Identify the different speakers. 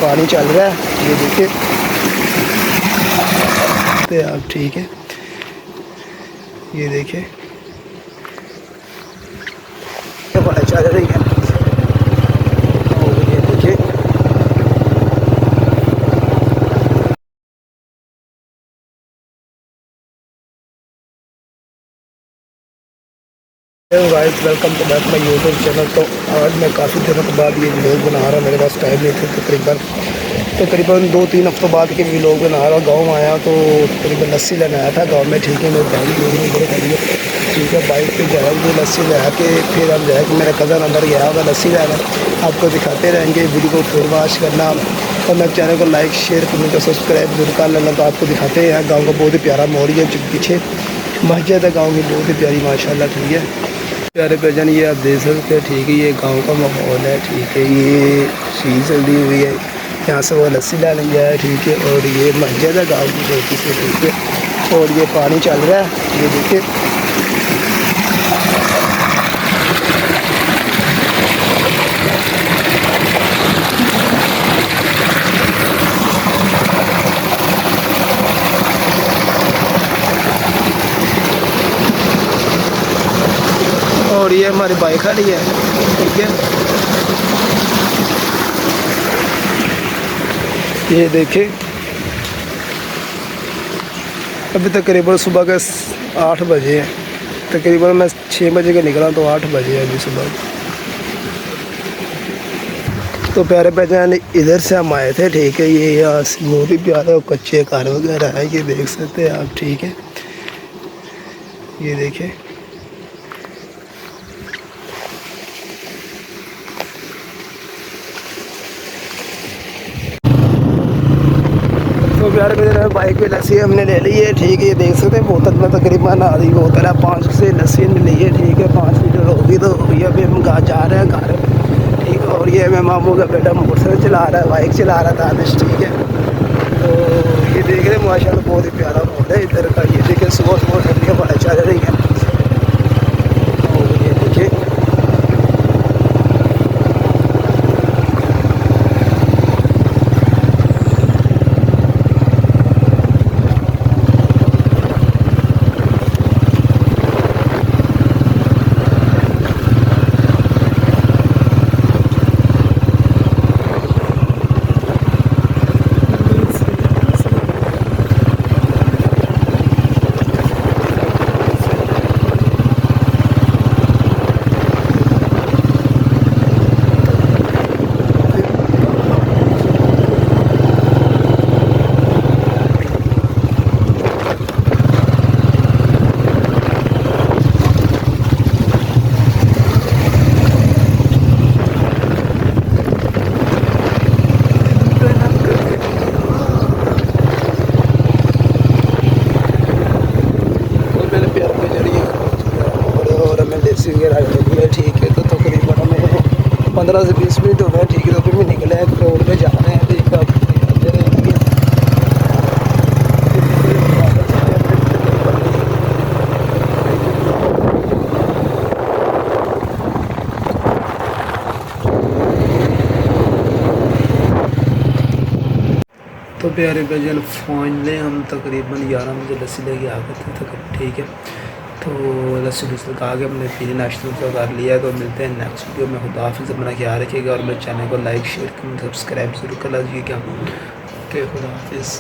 Speaker 1: पानी चल रहा है, ये देखिए तो आप ठीक है, ये देखिए बड़ा चल रही है। और ये देखिए guys, welcome to back my YouTube channel. तो आज मैं काफ़ी दिनों के बाद ये व्लॉग बना रहा हूँ। मेरे पास टाइम नहीं था, तकरीबन 2-3 हफ्तों बाद के व्लॉग बना रहा। गाँव आया तो तकरीबन लस्सी लेने आया था गाँव में, ठीक है। मैं गाड़ी उधर खड़ी है, ठीक है। बाइक पे जाएंगे लस्सी ले आके फिर हम जाएंगे। मेरा कज़न अंदर गया होगा लस्सी लेना, आपको दिखाते रहेंगे। वीडियो को फिर वॉच करना और मेरे चैनल को लाइक शेयर कमेंट और सब्सक्राइब जरूर कर लेना। तो आपको दिखाते हैं गाँव का बहुत ही प्यारा मोड़ है, पीछे मस्जिद है गाँव की, बहुत ही प्यारी माशाल्लाह, ठीक है। प्यारे भाईजान, ये आप देख सकते हैं, ठीक है। ये गांव का माहौल है, ठीक है। ये शीश चली हुई है, यहाँ से वो लस्सी लाने गया है, ठीक है। और ये मस्जिद है गांव की छोटी सी, ठीक है। और ये पानी चल रहा है, ये देखिए। और ये हमारी बाइक खड़ी है, ठीक है। ये देखिए अभी तकरीबन सुबह के 8 बजे हैं। तकरीबन मैं 6 बजे का निकला तो 8 बजे है अभी सुबह। तो प्यारे पहचान इधर से हम आए थे, ठीक है। ये यहाँ से बहुत ही प्यारे और कच्चे घर वगैरह है, ये देख सकते हैं आप, ठीक है। ये देखिए तो प्यारे मेरे बाइक पे लस्सी हमने ले ली है, ठीक है। ये देख सकते हैं बोतल में तकरीबन आधी बोतल है, 5 से लस्सी हमने ली है, ठीक है। 5 लीटर होगी। तो भैया अभी हम जा रहे हैं घर, ठीक है। और ये मैं मामू का बेटा मोटरसाइकिल चला रहा है, बाइक चला रहा था दानिश, ठीक है। तो ये देख रहे माशाल्लाह बहुत ही प्यारा मोड़ है इधर का। ये देखिए सुबह सुबह ठंडियाँ बड़ा चल रही है। और ये देखिए वगैरह, ठीक है। तो तकरीबन हमें 15 से 20 मिनट हो गए, ठीक है। तो फिर भी निकले हैं, रोड पे जा रहे हैं, ठीक है। तो प्यारे भजन फाइनली हम तकरीबन 11 बजे लस्सी लेके आ गए थे, ठीक है। तो लस्सी लुस्सी खा के हमने पीने नाश्ता कर लिया। तो मिलते हैं नेक्स्ट वीडियो में। खुदा हाफिज़, अपना ख्याल रखिएगा और मेरे चैनल को लाइक शेयर सब्सक्राइब जरूर कर लीजिएगा। ओके, खुदा हाफिज़।